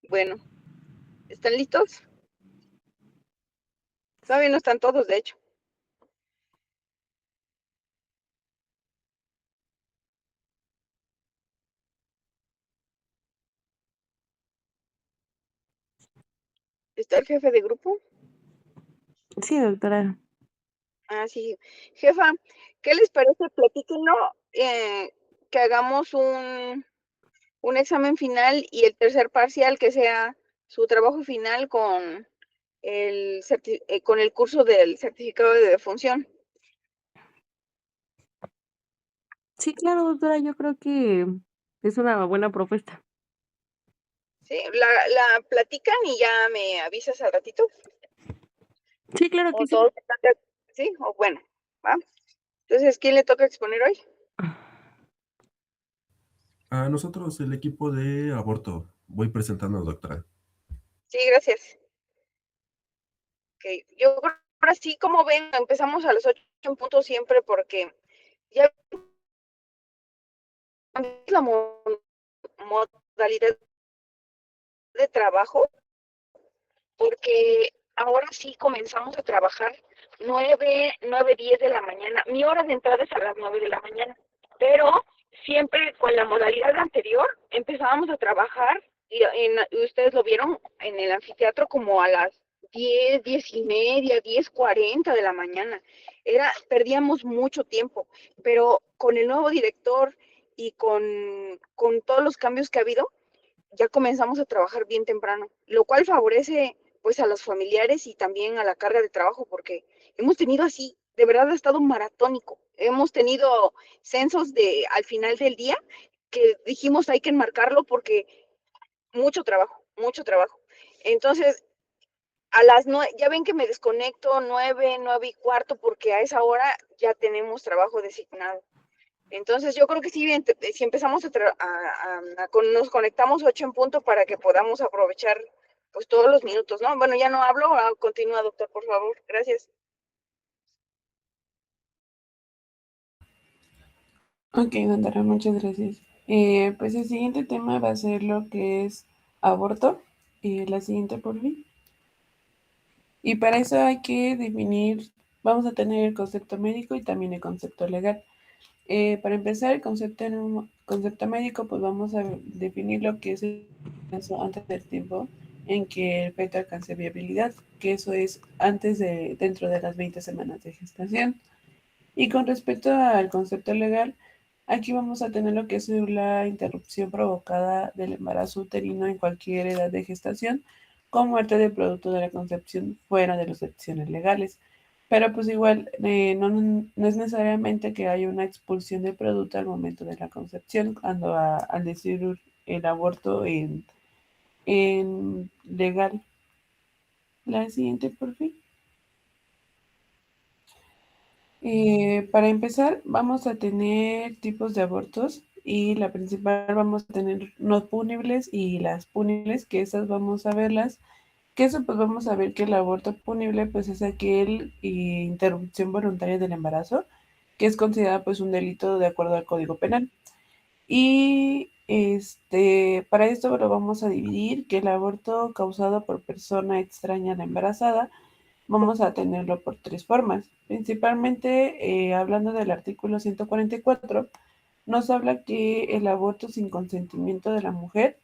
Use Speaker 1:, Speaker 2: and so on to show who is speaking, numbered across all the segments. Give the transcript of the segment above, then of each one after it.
Speaker 1: Bueno, ¿están listos? Todavía no están todos, de hecho. ¿Está el jefe de grupo?
Speaker 2: Sí, doctora.
Speaker 1: Ah, sí. Jefa, ¿qué les parece? Platíquenlo, que hagamos un examen final y el tercer parcial que sea su trabajo final con con el curso del certificado de defunción.
Speaker 2: Sí, claro, doctora, yo creo que es una buena propuesta.
Speaker 1: ¿Sí? La platican y ya me avisas al ratito.
Speaker 2: Sí, claro
Speaker 1: O
Speaker 2: que sí.
Speaker 1: todos están ¿sí? O bueno, ¿va? Entonces, ¿quién le toca exponer hoy?
Speaker 3: A nosotros, el equipo de aborto, voy presentando, doctora.
Speaker 1: Sí, gracias. Ok, yo creo que ahora sí, como ven, empezamos a las 8 en punto siempre porque ya es la modalidad de trabajo, porque ahora sí comenzamos a trabajar 10 de la mañana. Mi hora de entrada es a las 9 de la mañana, pero siempre con la modalidad anterior empezábamos a trabajar y ustedes lo vieron en el anfiteatro como a las 10:30, 10:40 de la mañana. Perdíamos mucho tiempo, pero con el nuevo director y con todos los cambios que ha habido, ya comenzamos a trabajar bien temprano, lo cual favorece pues a los familiares y también a la carga de trabajo, porque hemos tenido así, de verdad ha estado maratónico. Hemos tenido censos al final del día que dijimos hay que enmarcarlo porque mucho trabajo, mucho trabajo. Entonces, a las 9, ya ven que me desconecto 9:45, porque a esa hora ya tenemos trabajo designado. Entonces, yo creo que sí, si empezamos nos conectamos 8 en punto para que podamos aprovechar pues todos los minutos, ¿no? Bueno, ya no hablo, continúa, doctor, por favor. Gracias.
Speaker 4: Ok, doctora, muchas gracias. Pues el siguiente tema va a ser lo que es aborto. La siguiente, por fin. Y para eso hay que definir, vamos a tener el concepto médico y también el concepto legal. Para empezar, concepto médico, pues vamos a definir lo que es el caso antes del tiempo en que el feto alcance viabilidad, que eso es dentro de las 20 semanas de gestación. Y con respecto al concepto legal, aquí vamos a tener lo que es la interrupción provocada del embarazo uterino en cualquier edad de gestación, con muerte del producto de la concepción fuera de las opciones legales. Pero pues igual, no es necesariamente que haya una expulsión del producto al momento de la concepción, al decir el aborto en legal. La siguiente, por fin. Para empezar, vamos a tener tipos de abortos y la principal vamos a tener no punibles y las punibles, que esas vamos a verlas, que eso pues vamos a ver que el aborto punible pues es aquel interrupción voluntaria del embarazo, que es considerada pues un delito de acuerdo al Código Penal. Y para esto lo vamos a dividir, que el aborto causado por persona extraña a la embarazada, vamos a tenerlo por tres formas. Principalmente, hablando del artículo 144, nos habla que el aborto sin consentimiento de la mujer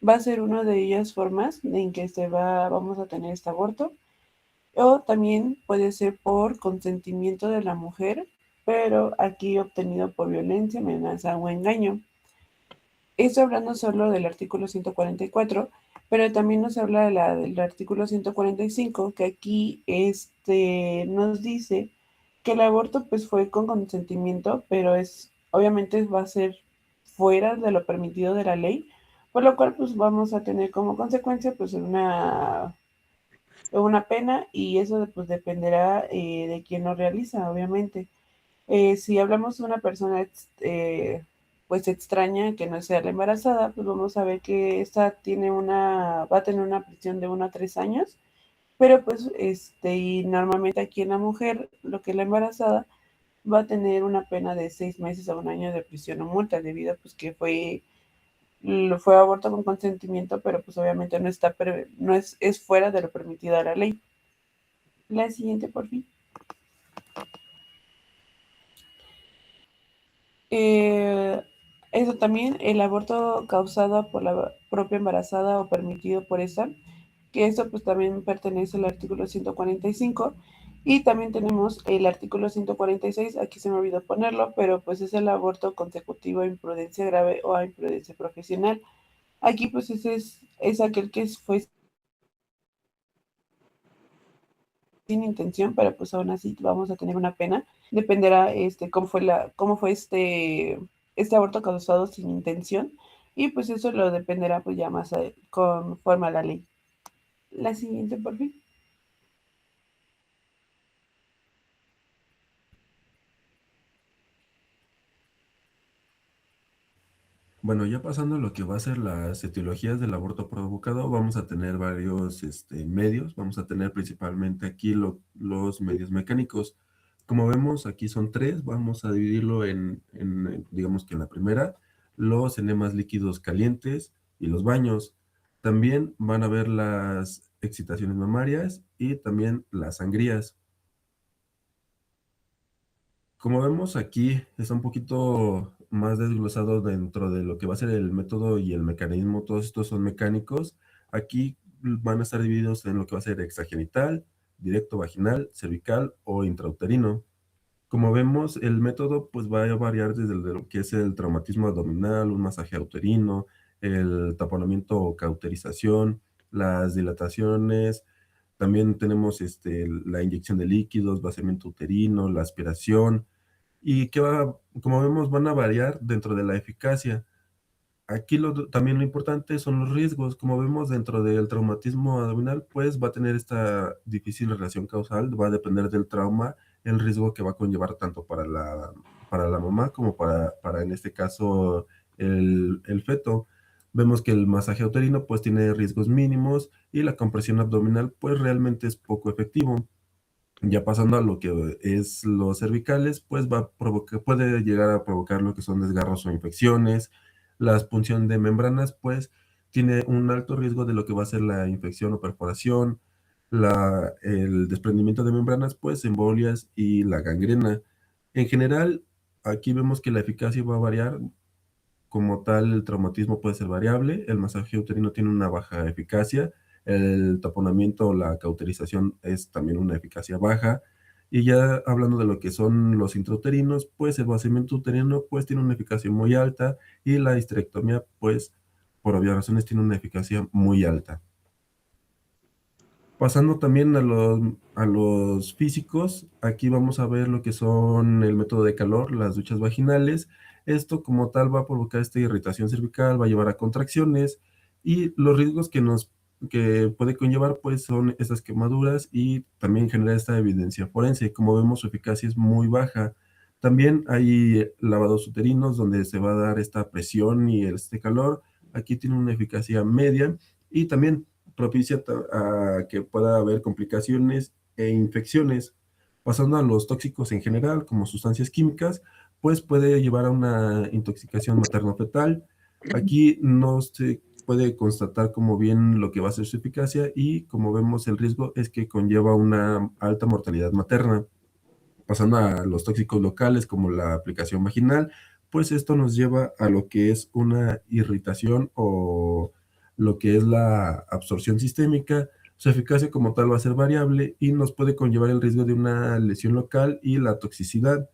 Speaker 4: va a ser una de ellas formas en que vamos a tener este aborto. O también puede ser por consentimiento de la mujer, pero aquí obtenido por violencia, amenaza o engaño. Esto hablando solo del artículo 144, pero también nos habla del artículo 145, que aquí nos dice que el aborto pues fue con consentimiento, pero obviamente va a ser fuera de lo permitido de la ley, por lo cual pues vamos a tener como consecuencia pues una pena, y eso pues dependerá de quién lo realiza, obviamente. Si hablamos de una persona pues extraña que no sea la embarazada, pues vamos a ver que esta va a tener una prisión de 1 a 3 años, pero pues y normalmente aquí en la mujer, lo que es la embarazada, va a tener una pena de 6 meses a 1 año de prisión o multa, debido a pues que fue fue aborto con consentimiento, pero pues obviamente no está, no es fuera de lo permitido a la ley. La siguiente, por fin. Eso también, el aborto causado por la propia embarazada o permitido por esa, que eso pues también pertenece al artículo 145. Y también tenemos el artículo 146, aquí se me olvidó ponerlo, pero pues es el aborto consecutivo a imprudencia grave o a imprudencia profesional. Aquí pues ese es aquel que fue sin intención, pero pues aún así vamos a tener una pena. Dependerá cómo fue este aborto causado sin intención, y pues eso lo dependerá pues ya más conforme a la ley. La siguiente, por fin.
Speaker 3: Bueno, ya pasando a lo que va a ser las etiologías del aborto provocado, vamos a tener varios medios. Vamos a tener principalmente aquí los medios mecánicos. Como vemos, aquí son tres. Vamos a dividirlo digamos que en la primera, los enemas líquidos calientes y los baños. También van a ver las excitaciones mamarias y también las sangrías. Como vemos aquí, está un poquito más desglosado dentro de lo que va a ser el método y el mecanismo. Todos estos son mecánicos. Aquí van a estar divididos en lo que va a ser extragenital, directo vaginal, cervical o intrauterino. Como vemos, el método pues va a variar desde lo que es el traumatismo abdominal, un masaje uterino, el taponamiento o cauterización, las dilataciones. También tenemos la inyección de líquidos, vaciamiento uterino, la aspiración, y como vemos, van a variar dentro de la eficacia. Aquí también lo importante son los riesgos. Como vemos dentro del traumatismo abdominal, pues va a tener esta difícil relación causal, va a depender del trauma, el riesgo que va a conllevar tanto para la mamá como para en este caso el feto. Vemos que el masaje uterino pues tiene riesgos mínimos y la compresión abdominal pues realmente es poco efectivo. Ya pasando a lo que es los cervicales, pues puede llegar a provocar lo que son desgarros o infecciones. La punción de membranas, pues, tiene un alto riesgo de lo que va a ser la infección o perforación, el desprendimiento de membranas, pues, embolias y la gangrena. En general, aquí vemos que la eficacia va a variar. Como tal, el traumatismo puede ser variable, el masaje uterino tiene una baja eficacia, el taponamiento o la cauterización es también una eficacia baja, y ya hablando de lo que son los intrauterinos, pues el vaciamiento uterino pues tiene una eficacia muy alta, y la histerectomía pues por obvias razones tiene una eficacia muy alta. Pasando también a los físicos, aquí vamos a ver lo que son el método de calor, las duchas vaginales. Esto como tal va a provocar esta irritación cervical, va a llevar a contracciones, y los riesgos que puede conllevar pues son estas quemaduras y también genera esta evidencia forense. Como vemos, su eficacia es muy baja. También hay lavados uterinos donde se va a dar esta presión y este calor. Aquí tiene una eficacia media, y también propicia a que pueda haber complicaciones e infecciones. Pasando a los tóxicos en general, como sustancias químicas, pues puede llevar a una intoxicación materno-fetal. Aquí no se puede constatar como bien lo que va a ser su eficacia, y como vemos, el riesgo es que conlleva una alta mortalidad materna. Pasando a los tóxicos locales, como la aplicación vaginal, pues esto nos lleva a lo que es una irritación o lo que es la absorción sistémica. Su eficacia como tal va a ser variable y nos puede conllevar el riesgo de una lesión local y la toxicidad.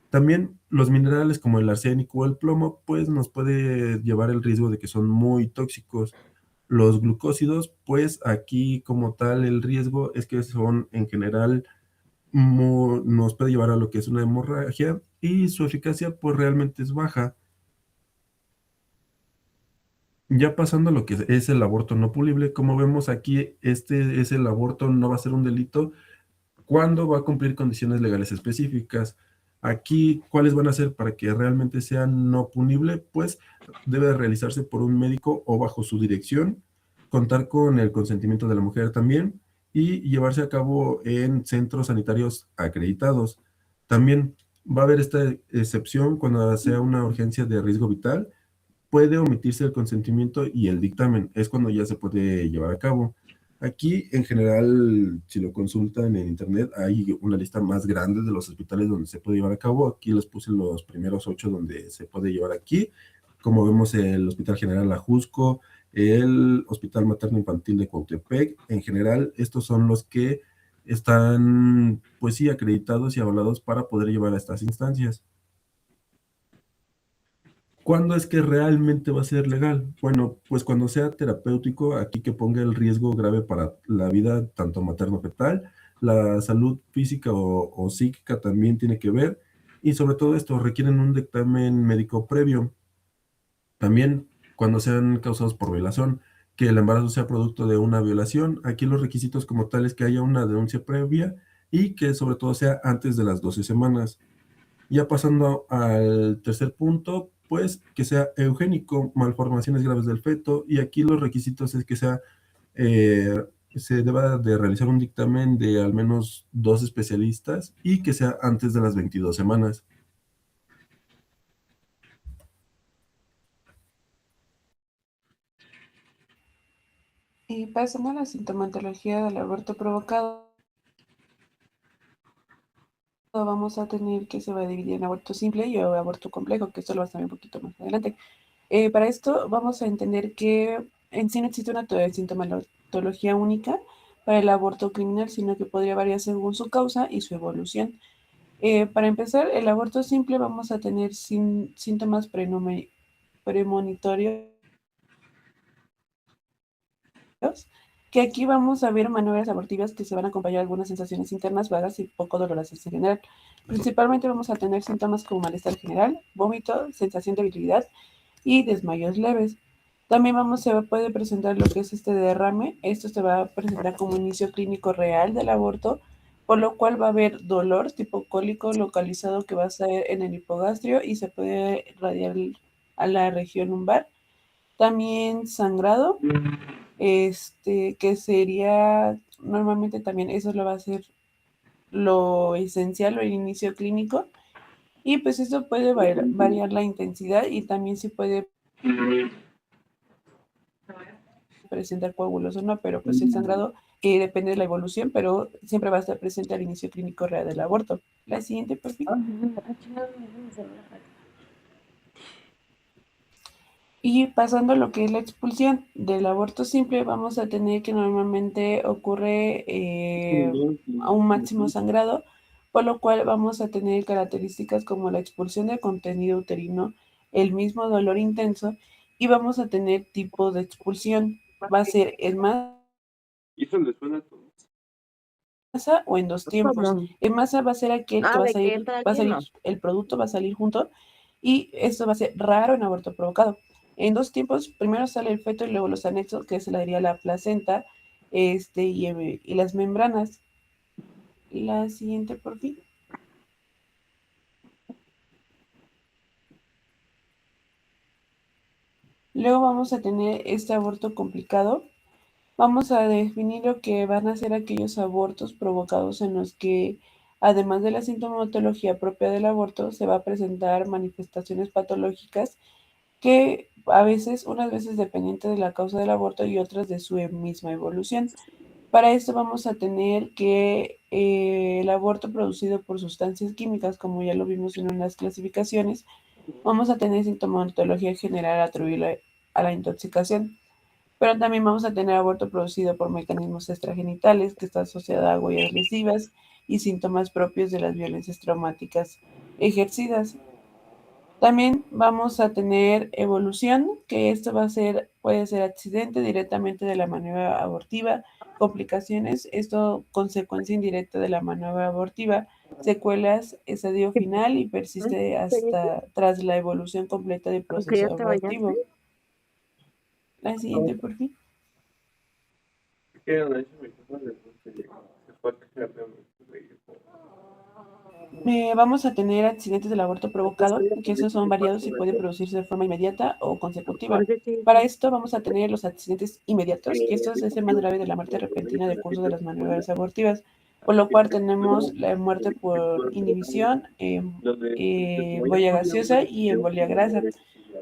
Speaker 3: También los minerales como el arsénico o el plomo, pues nos puede llevar el riesgo de que son muy tóxicos. Los glucósidos, pues aquí como tal el riesgo es que son en general nos puede llevar a lo que es una hemorragia, y su eficacia pues realmente es baja. Ya pasando a lo que es el aborto no punible, como vemos aquí, el aborto no va a ser un delito cuando va a cumplir condiciones legales específicas. Aquí, ¿cuáles van a ser para que realmente sea no punible? Pues debe realizarse por un médico o bajo su dirección, contar con el consentimiento de la mujer también, y llevarse a cabo en centros sanitarios acreditados. También va a haber esta excepción cuando sea una urgencia de riesgo vital, puede omitirse el consentimiento y el dictamen. Es cuando ya se puede llevar a cabo. Aquí, en general, si lo consultan en internet, hay una lista más grande de los hospitales donde se puede llevar a cabo. Aquí les puse los primeros 8 donde se puede llevar aquí. Como vemos, el Hospital General Ajusco, el Hospital Materno Infantil de Cuautepec. En general, estos son los que están, pues sí, acreditados y avalados para poder llevar a estas instancias. ¿Cuándo es que realmente va a ser legal? Bueno, pues cuando sea terapéutico, aquí que ponga el riesgo grave para la vida tanto materno-fetal, la salud física o psíquica también tiene que ver, y sobre todo esto requieren un dictamen médico previo. También cuando sean causados por violación, que el embarazo sea producto de una violación, aquí los requisitos como tales que haya una denuncia previa y que sobre todo sea antes de las 12 semanas. Ya pasando al tercer punto, pues que sea eugénico, malformaciones graves del feto, y aquí los requisitos es que sea, eh, se deba de realizar un dictamen de al menos 2 especialistas y que sea antes de las 22 semanas.
Speaker 4: Y pasando a la sintomatología del aborto provocado, vamos a tener que se va a dividir en aborto simple y aborto complejo, que esto lo vas a ver un poquito más adelante. Para esto vamos a entender que en sí no existe una sintomatología única para el aborto criminal, sino que podría variar según su causa y su evolución. Para empezar, el aborto simple vamos a tener síntomas premonitorios, que aquí vamos a ver maniobras abortivas que se van a acompañar de algunas sensaciones internas vagas y poco dolorosas en general. Principalmente vamos a tener síntomas como malestar general, vómito, sensación de debilidad y desmayos leves. También se puede presentar lo que es este derrame. Esto se va a presentar como inicio clínico real del aborto, por lo cual va a haber dolor tipo cólico localizado que va a ser en el hipogastrio y se puede radiar a la región lumbar. También sangrado, que sería normalmente también eso lo va a ser lo esencial o el inicio clínico. Y pues eso puede variar la intensidad y también se puede presentar coágulos o no, pero pues el sangrado depende de la evolución, pero siempre va a estar presente al inicio clínico real del aborto. La siguiente, por fin. Y pasando a lo que es la expulsión del aborto simple, vamos a tener que normalmente ocurre a un máximo sangrado, por lo cual vamos a tener características como la expulsión del contenido uterino, el mismo dolor intenso, y vamos a tener tipos de expulsión. Va a ser en masa o en dos tiempos. En masa va a ser aquel que va a salir, el producto va a salir junto, y esto va a ser raro en aborto provocado. En dos tiempos, primero sale el feto y luego los anexos, que se le diría la placenta, y las membranas. La siguiente, por fin. Luego vamos a tener este aborto complicado. Vamos a definir lo que van a ser aquellos abortos provocados en los que, además de la sintomatología propia del aborto, se va a presentar manifestaciones patológicas que unas veces dependiente de la causa del aborto y otras de su misma evolución. Para esto vamos a tener que el aborto producido por sustancias químicas, como ya lo vimos en unas clasificaciones, vamos a tener sintomatología general atribuible a la intoxicación, pero también vamos a tener aborto producido por mecanismos extragenitales que está asociado a huellas lesivas y síntomas propios de las violencias traumáticas ejercidas. También vamos a tener evolución, que esto puede ser accidente directamente de la maniobra abortiva, complicaciones, esto consecuencia indirecta de la maniobra abortiva, secuelas, estadio final y persiste hasta tras la evolución completa del proceso abortivo. La siguiente, por fin. Vamos a tener accidentes del aborto provocado, que esos son variados y pueden producirse de forma inmediata o consecutiva. Para esto vamos a tener los accidentes inmediatos, que esto es el más grave de la muerte repentina de curso de las maniobras abortivas, por lo cual tenemos la muerte por inhibición, huella gaseosa y embolia grasa.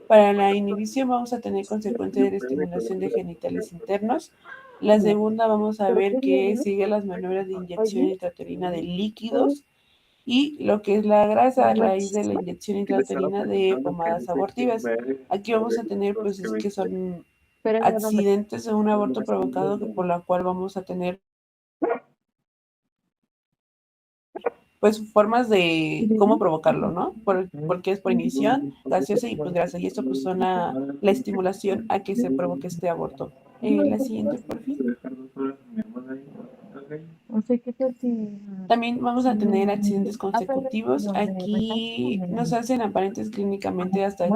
Speaker 4: Para la inhibición vamos a tener consecuencia de la estimulación de genitales internos. La segunda vamos a ver que sigue las maniobras de inyección intrauterina de líquidos y lo que es la grasa a raíz de la inyección intrauterina de pomadas abortivas. Aquí vamos a tener pues es que son accidentes de un aborto provocado por la cual vamos a tener pues formas de cómo provocarlo, ¿no? Porque es por inhibición, gaseosa y pues grasa. Y esto pues son la estimulación a que se provoque este aborto. La siguiente, por fin.
Speaker 2: O sea, ¿qué tal si
Speaker 4: También vamos a tener accidentes consecutivos. Aquí no se hacen aparentes clínicamente hasta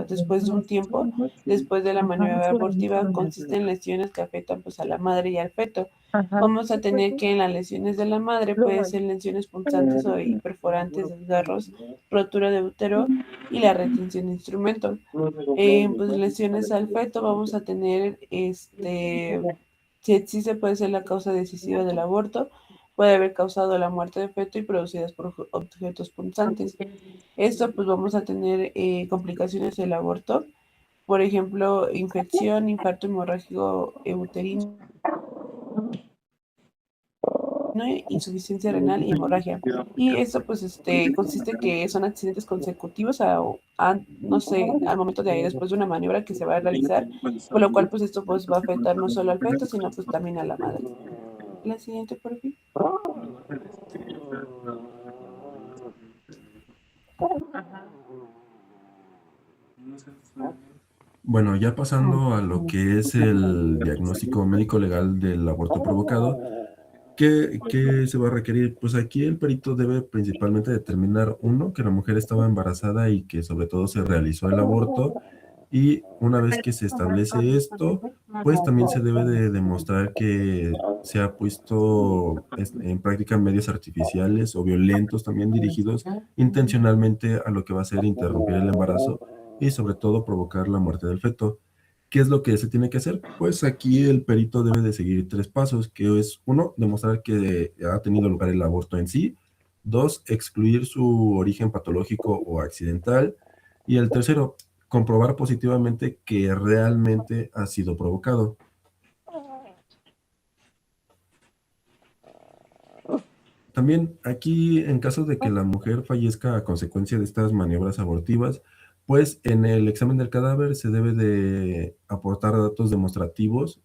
Speaker 4: después de un tiempo, después de la maniobra abortiva, consisten en lesiones que afectan pues a la madre y al feto. Vamos a tener que en las lesiones de la madre pueden ser lesiones punzantes y perforantes, desgarros, rotura de útero y la retención de instrumento. Pues lesiones al feto vamos a tener si existe puede ser la causa decisiva del aborto, puede haber causado la muerte de feto y producidas por objetos punzantes. Esto pues vamos a tener complicaciones del aborto, por ejemplo, infección, infarto hemorrágico uterino, insuficiencia renal y hemorragia. Y esto pues consiste que son accidentes consecutivos no sé, al momento de después de una maniobra que se va a realizar, por lo cual pues esto pues va a afectar no solo al feto, sino pues también a la madre. La siguiente, por fin.
Speaker 3: Bueno, ya pasando a lo que es el diagnóstico médico legal del aborto provocado, ¿qué se va a requerir? Pues aquí el perito debe principalmente determinar, uno, que la mujer estaba embarazada y que sobre todo se realizó el aborto, y una vez que se establece esto, pues también se debe de demostrar que se ha puesto en práctica medios artificiales o violentos también dirigidos intencionalmente a lo que va a ser interrumpir el embarazo y sobre todo provocar la muerte del feto. ¿Qué es lo que se tiene que hacer? Pues aquí el perito debe de seguir tres pasos, que es uno, demostrar que ha tenido lugar el aborto en sí; dos, excluir su origen patológico o accidental; y el tercero, comprobar positivamente que realmente ha sido provocado. También aquí, en caso de que la mujer fallezca a consecuencia de estas maniobras abortivas, pues en el examen del cadáver se debe de aportar datos demostrativos.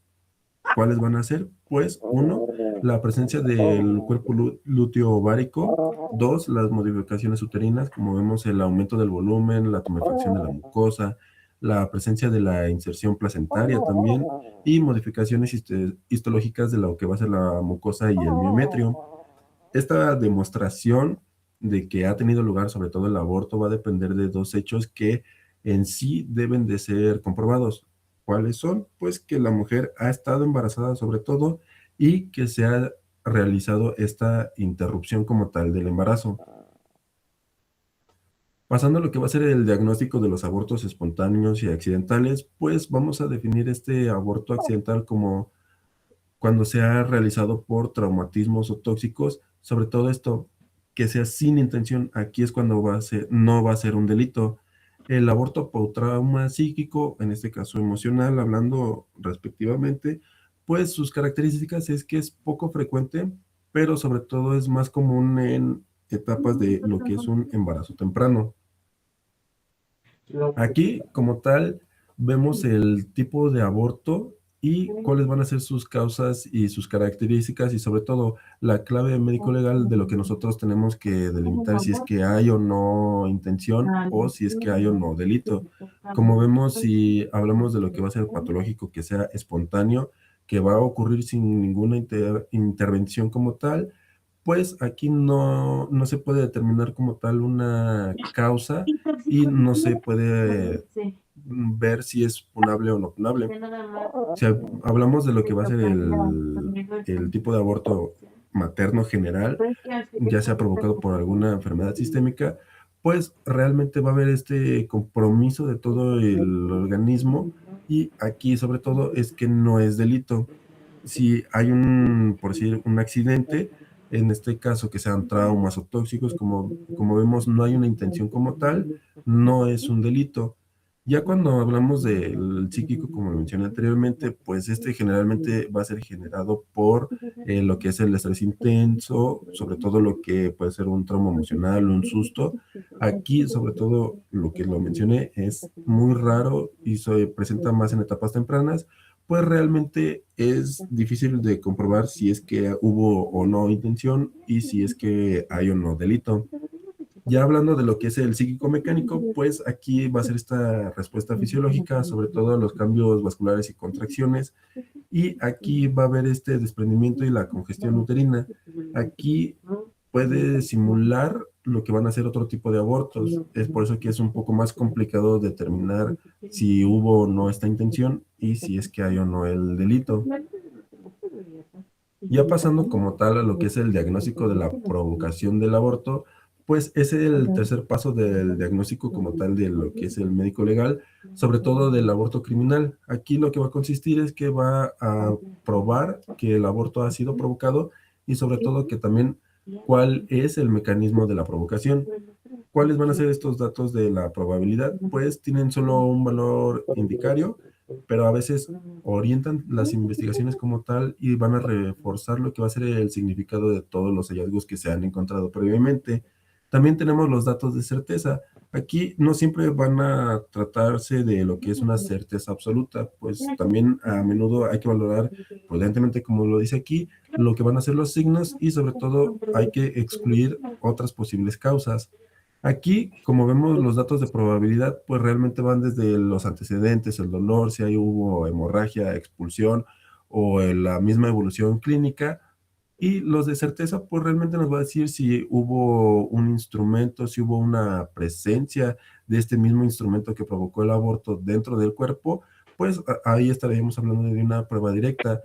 Speaker 3: ¿Cuáles van a ser? Pues uno, la presencia del cuerpo lúteo ovárico; dos, las modificaciones uterinas, como vemos el aumento del volumen, la tumefacción de la mucosa, la presencia de la inserción placentaria también, y modificaciones histológicas de lo que va a ser la mucosa y el miometrio. Esta demostración de que ha tenido lugar sobre todo el aborto va a depender de dos hechos que en sí deben de ser comprobados. ¿Cuáles son? Pues que la mujer ha estado embarazada sobre todo y que se ha realizado esta interrupción como tal del embarazo. Pasando a lo que va a ser el diagnóstico de los abortos espontáneos y accidentales, pues vamos a definir este aborto accidental como cuando se ha realizado por traumatismos o tóxicos, sobre todo esto, que sea sin intención. Aquí es cuando no va a ser un delito. El aborto por trauma psíquico, en este caso emocional, hablando respectivamente, pues sus características es que es poco frecuente, pero sobre todo es más común en etapas de lo que es un embarazo temprano. Aquí, como tal, vemos el tipo de aborto y cuáles van a ser sus causas y sus características, y sobre todo la clave médico-legal de lo que nosotros tenemos que delimitar si es que hay o no intención o si es que hay o no delito. Como vemos, si hablamos de lo que va a ser patológico, que sea espontáneo, que va a ocurrir sin ninguna intervención como tal, pues aquí no se puede determinar como tal una causa y no se puede ver si es punable o no punable. Si hablamos de lo que va a ser el tipo de aborto materno general, ya sea provocado por alguna enfermedad sistémica, pues realmente va a haber este compromiso de todo el organismo, y aquí sobre todo es que no es delito. Si hay por decir, un accidente, en este caso que sean traumas o tóxicos, como vemos, no hay una intención como tal, no es un delito. Ya cuando hablamos del psíquico, como lo mencioné anteriormente, pues este generalmente va a ser generado por lo que es el estrés intenso, sobre todo lo que puede ser un trauma emocional, un susto. Aquí, sobre todo, lo que lo mencioné es muy raro y se presenta más en etapas tempranas, pues realmente es difícil de comprobar si es que hubo o no intención y si es que hay o no delito. Ya hablando de lo que es el psíquico mecánico, pues aquí va a ser esta respuesta fisiológica, sobre todo los cambios vasculares y contracciones, y aquí va a haber este desprendimiento y la congestión uterina. Aquí puede simular lo que van a ser otro tipo de abortos. Es por eso que es un poco más complicado determinar si hubo o no esta intención y si es que hay o no el delito. Ya pasando como tal a lo que es el diagnóstico de la provocación del aborto, pues es el tercer paso del diagnóstico como tal de lo que es el médico legal, sobre todo del aborto criminal. Aquí lo que va a consistir es que va a probar que el aborto ha sido provocado y sobre todo que también cuál es el mecanismo de la provocación. ¿Cuáles van a ser estos datos de la probabilidad? Pues tienen solo un valor indicario, pero a veces orientan las investigaciones como tal y van a reforzar lo que va a ser el significado de todos los hallazgos que se han encontrado previamente. También tenemos los datos de certeza. Aquí no siempre van a tratarse de lo que es una certeza absoluta, pues también a menudo hay que valorar prudentemente, como lo dice aquí, lo que van a ser los signos y sobre todo hay que excluir otras posibles causas. Aquí, como vemos, los datos de probabilidad, pues realmente van desde los antecedentes, el dolor, si hay hubo hemorragia, expulsión o la misma evolución clínica. Y los de certeza, pues realmente nos va a decir si hubo un instrumento, si hubo una presencia de este mismo instrumento que provocó el aborto dentro del cuerpo, pues ahí estaríamos hablando de una prueba directa.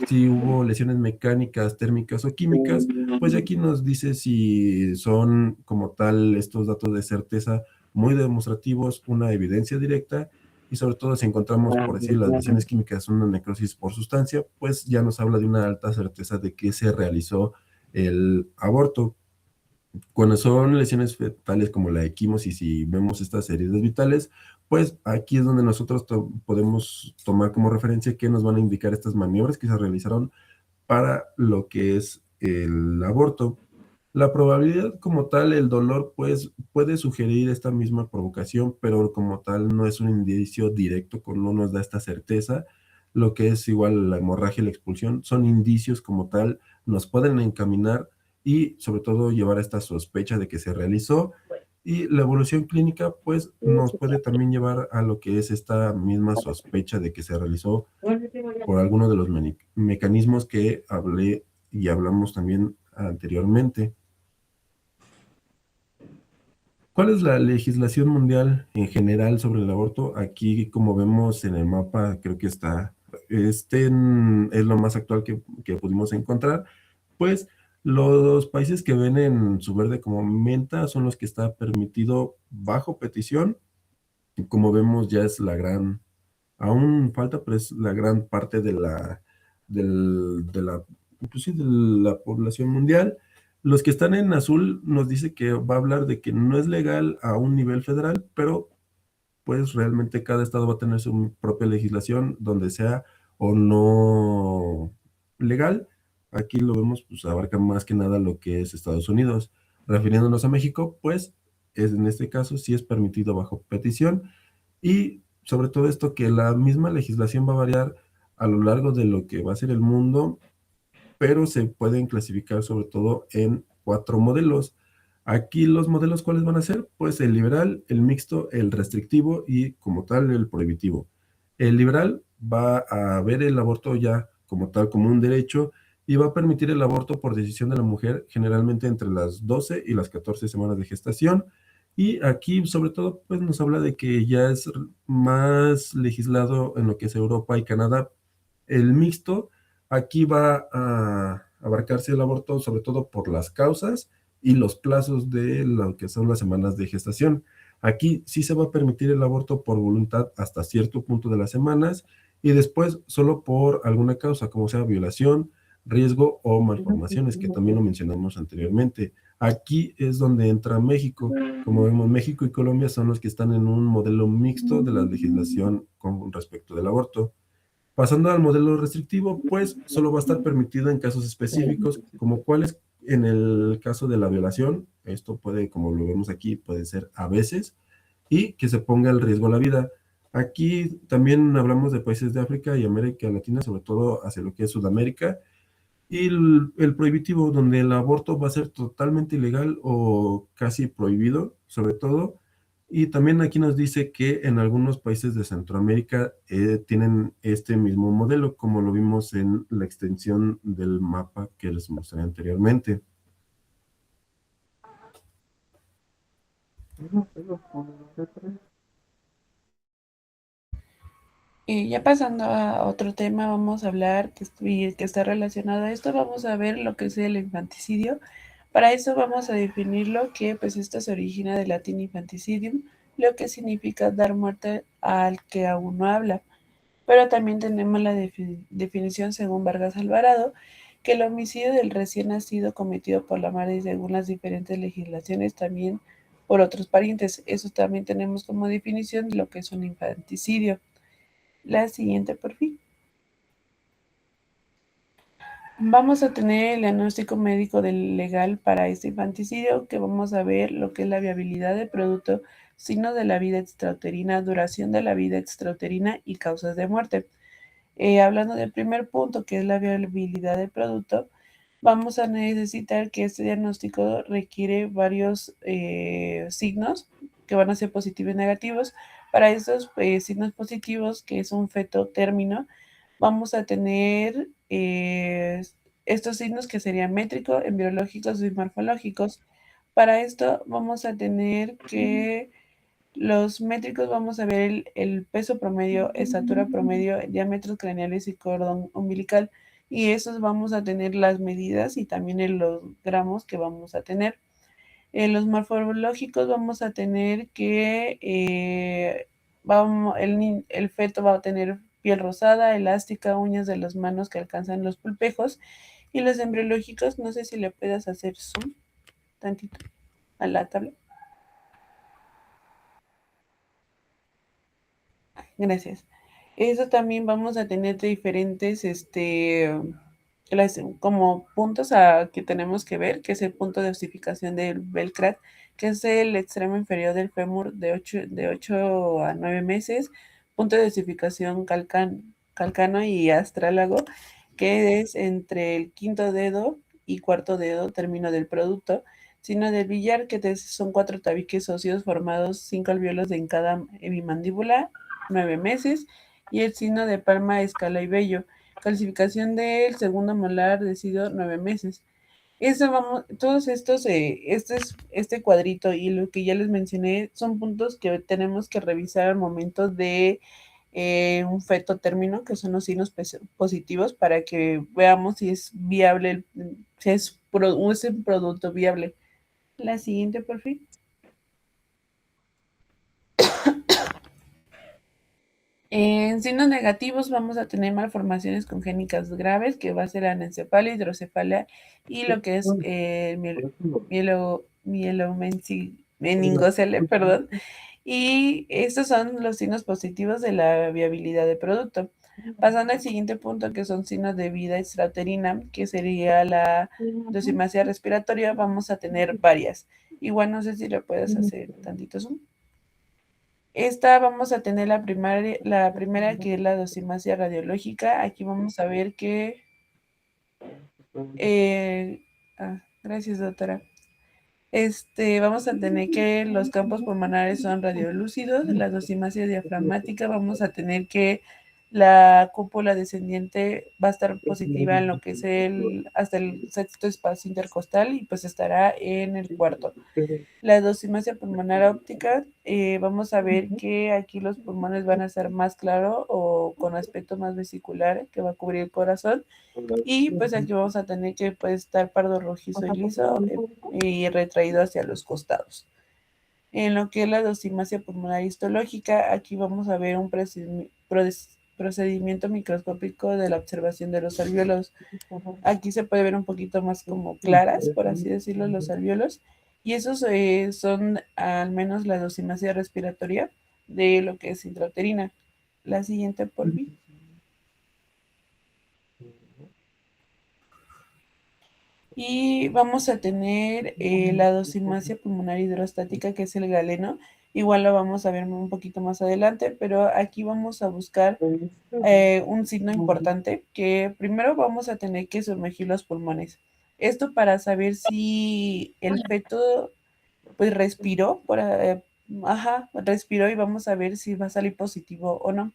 Speaker 3: Si hubo lesiones mecánicas, térmicas o químicas, pues aquí nos dice si son como tal estos datos de certeza muy demostrativos, una evidencia directa, y sobre todo si encontramos, por decir, las lesiones químicas, una necrosis por sustancia, pues ya nos habla de una alta certeza de que se realizó el aborto. Cuando son lesiones fetales como la equimosis y vemos estas heridas vitales, pues aquí es donde nosotros podemos tomar como referencia que nos van a indicar estas maniobras que se realizaron para lo que es el aborto. La probabilidad como tal, el dolor, pues puede sugerir esta misma provocación, pero como tal no es un indicio directo, no nos da esta certeza. Lo que es igual la hemorragia y la expulsión son indicios como tal, nos pueden encaminar y sobre todo llevar a esta sospecha de que se realizó. Y la evolución clínica, pues, nos puede también llevar a lo que es esta misma sospecha de que se realizó por alguno de los mecanismos que hablé y hablamos también anteriormente. ¿Cuál es la legislación mundial en general sobre el aborto? Aquí, como vemos en el mapa, creo que está, es lo más actual que pudimos encontrar. Pues los países que ven en su verde como menta son los que está permitido bajo petición. Como vemos, ya es la gran, aún falta, pero es la gran parte de de la, pues sí, de la población mundial. Los que están en azul nos dice que va a hablar de que no es legal a un nivel federal, pero pues realmente cada estado va a tener su propia legislación donde sea o no legal. Aquí lo vemos, pues abarca más que nada lo que es Estados Unidos. Refiriéndonos a México, pues en este caso sí es permitido bajo petición y sobre todo esto que la misma legislación va a variar a lo largo de lo que va a ser el mundo, pero se pueden clasificar sobre todo en 4 modelos. Aquí los modelos, ¿cuáles van a ser? Pues el liberal, el mixto, el restrictivo y como tal el prohibitivo. El liberal va a ver el aborto ya como tal, como un derecho, y va a permitir el aborto por decisión de la mujer, generalmente entre las 12 y las 14 semanas de gestación. Y aquí, sobre todo, pues nos habla de que ya es más legislado en lo que es Europa y Canadá. El mixto, aquí va a abarcarse el aborto, sobre todo por las causas y los plazos de lo que son las semanas de gestación. Aquí sí se va a permitir el aborto por voluntad hasta cierto punto de las semanas y después solo por alguna causa, como sea violación, riesgo o malformaciones, que también lo mencionamos anteriormente. Aquí es donde entra México. Como vemos, México y Colombia son los que están en un modelo mixto de la legislación con respecto del aborto. Pasando al modelo restrictivo, pues solo va a estar permitido en casos específicos, como cuáles en el caso de la violación. Esto puede, como lo vemos aquí, puede ser a veces, y que se ponga en riesgo la vida. Aquí también hablamos de países de África y América Latina, sobre todo hacia lo que es Sudamérica, y el prohibitivo, donde el aborto va a ser totalmente ilegal o casi prohibido, sobre todo. Y también aquí nos dice que en algunos países de Centroamérica tienen este mismo modelo, como lo vimos en la extensión del mapa que les mostré anteriormente.
Speaker 4: Y ya pasando a otro tema, vamos a hablar que está relacionado a esto, vamos a ver lo que es el infanticidio. Para eso vamos a definirlo que pues esto se origina del latín infanticidium, lo que significa dar muerte al que aún no habla. Pero también tenemos la definición según Vargas Alvarado, que el homicidio del recién nacido cometido por la madre según las diferentes legislaciones también por otros parientes. Eso también tenemos como definición de lo que es un infanticidio. La siguiente, por fin. Vamos a tener el diagnóstico médico del legal para este infanticidio, que vamos a ver lo que es la viabilidad del producto, signos de la vida extrauterina, duración de la vida extrauterina y causas de muerte. Hablando del primer punto, que es la viabilidad del producto, vamos a necesitar que este diagnóstico requiere varios signos que van a ser positivos y negativos. Para estos signos positivos, que es un feto término, vamos a tener estos signos que serían métricos, embriológicos y morfológicos. Para esto vamos a tener que los métricos vamos a ver el peso promedio, estatura promedio, diámetros craneales y cordón umbilical. Y esos vamos a tener las medidas y también en los gramos que vamos a tener. En los morfológicos vamos a tener que el feto va a tener piel rosada, elástica, uñas de las manos que alcanzan los pulpejos. Y los embriológicos, no sé si le puedas hacer zoom tantito a la tabla. Gracias. Eso también vamos a tener diferentes, como puntos que tenemos que ver, que es el punto de osificación del Belcrat, que es el extremo inferior del fémur de 8 a 9 meses, punto de osificación calcano y astrálago, que es entre el quinto dedo y cuarto dedo, término del producto, sino del billar, que son 4 tabiques óseos formados, 5 alvéolos en cada hemimandíbula, 9 meses, y el signo de palma, escala y vello. Clasificación del segundo molar decido 9 meses. Eso vamos, todos estos, este cuadrito y lo que ya les mencioné son puntos que tenemos que revisar al momento de un feto término, que son los signos positivos, para que veamos si es viable, si es un producto viable. La siguiente, por fin. En signos negativos vamos a tener malformaciones congénitas graves, que va a ser anencefalia, hidrocefalia y lo que es meningocele, perdón. Y estos son los signos positivos de la viabilidad del producto. Pasando al siguiente punto, que son signos de vida extrauterina, que sería la dosimasia respiratoria, vamos a tener varias. Igual no sé si le puedes hacer tantito zoom. Esta vamos a tener la primera que es la dosimasia radiológica. Aquí vamos a ver que... gracias, doctora. Vamos a tener que los campos pulmonares son radiolúcidos, la dosimasia diafragmática, vamos a tener que la cúpula descendiente va a estar positiva en lo que es hasta el sexto espacio intercostal y pues estará en el cuarto. La dosimasia pulmonar óptica, vamos a ver que aquí los pulmones van a ser más claros o con aspecto más vesicular, que va a cubrir el corazón. Y pues aquí vamos a tener que pues, estar pardo rojizo y liso y retraído hacia los costados. En lo que es la dosimasia pulmonar histológica, aquí vamos a ver un procedimiento microscópico de la observación de los alvéolos. Aquí se puede ver un poquito más como claras, por así decirlo, los alvéolos. Y esos son al menos la dosimetría respiratoria de lo que es intrauterina. La siguiente, por mí. Y vamos a tener la dosimetría pulmonar hidrostática, que es el galeno. Igual lo vamos a ver un poquito más adelante, pero aquí vamos a buscar un signo importante, que primero vamos a tener que sumergir los pulmones. Esto para saber si el feto pues respiró, respiró, y vamos a ver si va a salir positivo o no.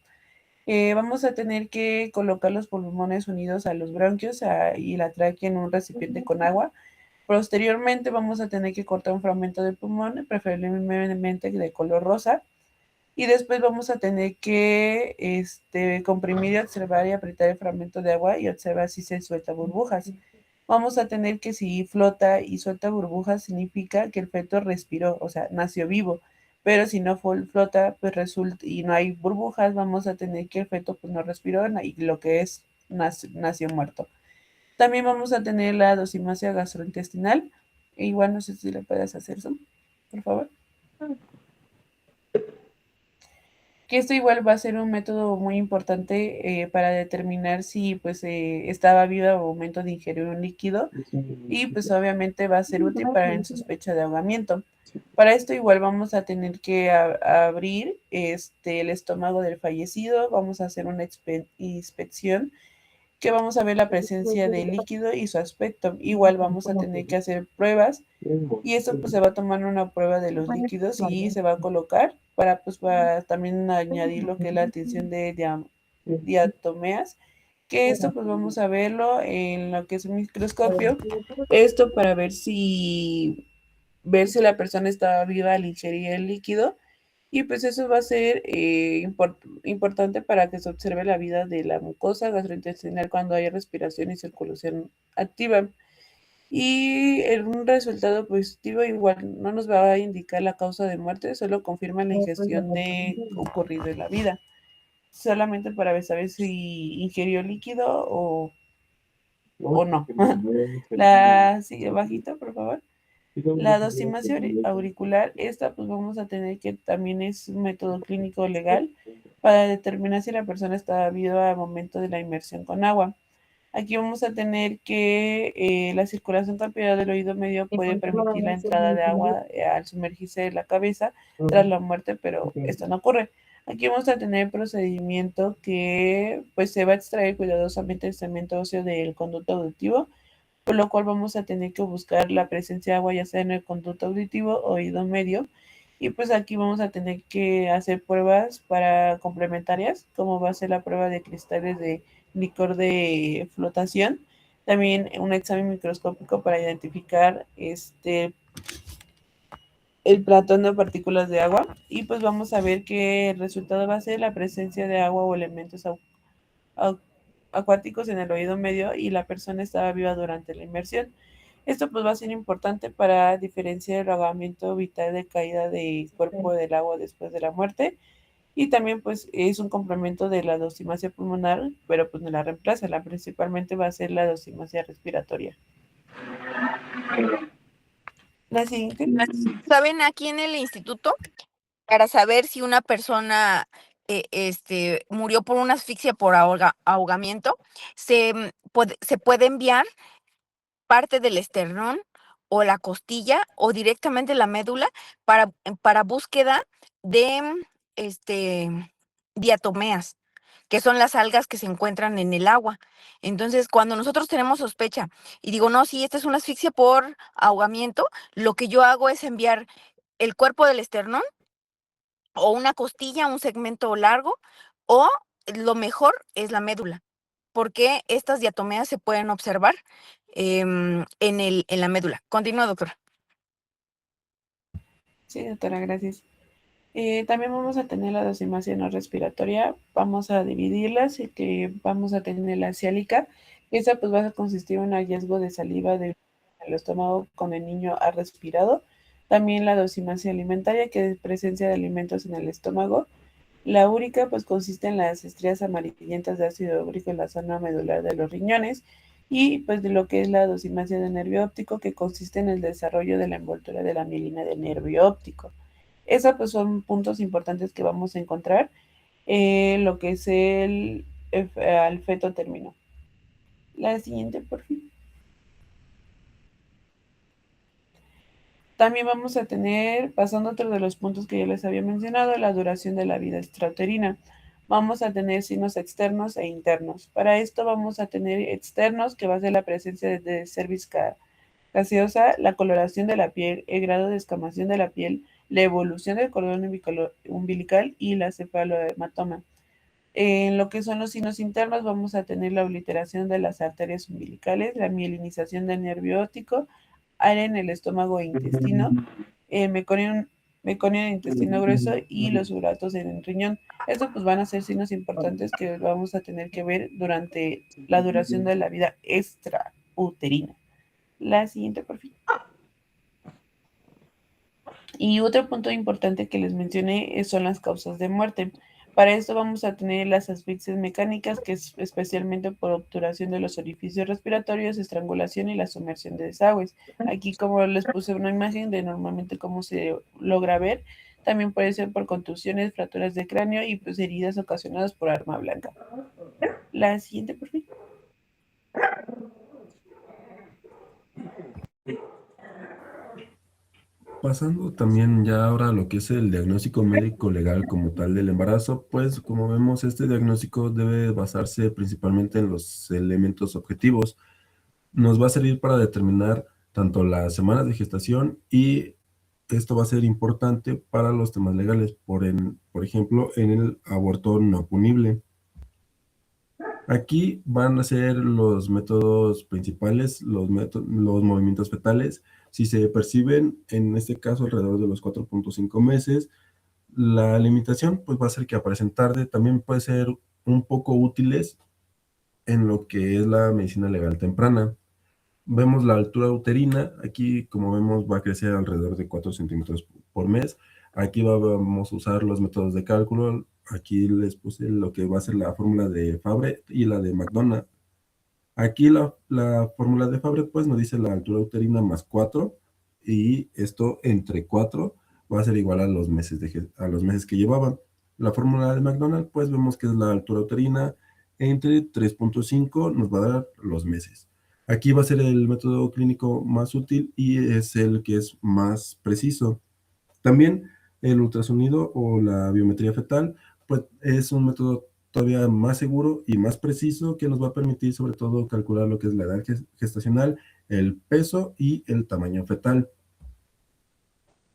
Speaker 4: Vamos a tener que colocar los pulmones unidos a los bronquios y la tráquea en un recipiente con agua. Posteriormente vamos a tener que cortar un fragmento de pulmón, preferiblemente de color rosa, y después vamos a tener que comprimir y observar y apretar el fragmento de agua y observar si se suelta burbujas. Vamos a tener que, si flota y suelta burbujas, significa que el feto respiró, o sea, nació vivo. Pero si no flota, pues resulta y no hay burbujas, vamos a tener que el feto pues no respiró y lo que es nació muerto. También vamos a tener la dosimetría gastrointestinal. Igual no sé si le puedes hacer eso, por favor. Que esto igual va a ser un método muy importante para determinar si pues estaba viva al momento de ingerir un líquido, y pues obviamente va a ser útil para en sospecha de ahogamiento. Para esto igual vamos a tener que abrir el estómago del fallecido, vamos a hacer una inspección, que vamos a ver la presencia de líquido y su aspecto. Igual vamos a tener que hacer pruebas, y esto pues se va a tomar una prueba de los líquidos y se va a colocar para también añadir lo que es la atención de diatomeas, que esto pues vamos a verlo en lo que es un microscopio. Esto para ver si la persona estaba viva al ingerir el líquido, y pues eso va a ser importante para que se observe la vida de la mucosa gastrointestinal cuando haya respiración y circulación activa. Y en un resultado positivo igual no nos va a indicar la causa de muerte, solo confirma la ingestión de ocurrido en la vida. Solamente para saber si ingirió líquido o no. La sigue bajita, por favor. La dosimetría auricular, esta pues vamos a tener que también es un método clínico legal para determinar si la persona estaba viva al momento de la inmersión con agua. Aquí vamos a tener que la circulación capilar del oído medio puede permitir la entrada de agua al sumergirse la cabeza tras la muerte, pero esto no ocurre. Aquí vamos a tener el procedimiento que pues se va a extraer cuidadosamente el cemento óseo del conducto auditivo, por lo cual vamos a tener que buscar la presencia de agua ya sea en el conducto auditivo o oído medio. Y pues aquí vamos a tener que hacer pruebas para complementarias, como va a ser la prueba de cristales de licor de flotación. También un examen microscópico para identificar el platón de partículas de agua. Y pues vamos a ver que el resultado va a ser la presencia de agua o elementos acuáticos en el oído medio y la persona estaba viva durante la inmersión. Esto pues va a ser importante para diferenciar el ahogamiento vital de caída del cuerpo del agua después de la muerte, y también pues es un complemento de la dosimetría pulmonar, pero pues no la reemplaza, la principalmente va a ser la dosimetría respiratoria. La siguiente.
Speaker 1: ¿Saben aquí en el instituto? Para saber si una persona murió por una asfixia por ahogamiento, se puede enviar parte del esternón o la costilla o directamente la médula para búsqueda de diatomeas, que son las algas que se encuentran en el agua. Entonces, cuando nosotros tenemos sospecha y digo, no, sí, esta es una asfixia por ahogamiento, lo que yo hago es enviar el cuerpo del esternón o una costilla, un segmento largo, o lo mejor es la médula, porque estas diatomeas se pueden observar en la médula. Continúa, doctora.
Speaker 4: Sí, doctora, gracias. También vamos a tener la dosimetría no respiratoria, vamos a dividirlas, y que vamos a tener la ciálica. Esa pues va a consistir en un hallazgo de saliva del estómago cuando el niño ha respirado. También la dosimetría alimentaria, que es presencia de alimentos en el estómago. La úrica pues consiste en las estrías amarillentas de ácido úrico en la zona medular de los riñones y pues de lo que es la dosimancia del nervio óptico que consiste en el desarrollo de la envoltura de la mielina del nervio óptico. Esos pues son puntos importantes que vamos a encontrar en lo que es el feto término. La siguiente, por fin. También vamos a tener, pasando a otro de los puntos que ya les había mencionado, la duración de la vida extrauterina. Vamos a tener signos externos e internos. Para esto vamos a tener externos, que va a ser la presencia de cervix gaseosa, la coloración de la piel, el grado de escamación de la piel, la evolución del cordón umbilical y la cefalohematoma. En lo que son los signos internos, vamos a tener la obliteración de las arterias umbilicales, la mielinización del nervio óptico, área en el estómago e intestino, meconio en el intestino grueso y los uratos en el riñón. Estos pues van a ser signos importantes que vamos a tener que ver durante la duración de la vida extrauterina. La siguiente, por fin. Y otro punto importante que les mencioné son las causas de muerte. Para esto vamos a tener las asfixias mecánicas, que es especialmente por obturación de los orificios respiratorios, estrangulación y la sumersión de desagües. Aquí, como les puse una imagen de normalmente cómo se logra ver, también puede ser por contusiones, fracturas de cráneo y pues heridas ocasionadas por arma blanca. La siguiente, por fin.
Speaker 3: Pasando también ya ahora a lo que es el diagnóstico médico legal como tal del embarazo, pues como vemos este diagnóstico debe basarse principalmente en los elementos objetivos. Nos va a servir para determinar tanto las semanas de gestación y esto va a ser importante para los temas legales, por ejemplo, en el aborto no punible. Aquí van a ser los métodos principales, los movimientos fetales. Si se perciben, en este caso, alrededor de los 4.5 meses, la limitación pues va a ser que aparecen tarde. También puede ser un poco útiles en lo que es la medicina legal temprana. Vemos la altura uterina, aquí como vemos va a crecer alrededor de 4 centímetros por mes. Aquí vamos a usar los métodos de cálculo. Aquí les puse lo que va a ser la fórmula de Fabre y la de McDonough. Aquí la fórmula de Fabre pues nos dice la altura uterina más 4 y esto entre 4 va a ser igual a los meses, a los meses que llevaban. La fórmula de McDonald pues vemos que es la altura uterina entre 3.5 nos va a dar los meses. Aquí va a ser el método clínico más útil y es el que es más preciso. También el ultrasonido o la biometría fetal, pues es un método todavía más seguro y más preciso que nos va a permitir sobre todo calcular lo que es la edad gestacional, el peso y el tamaño fetal.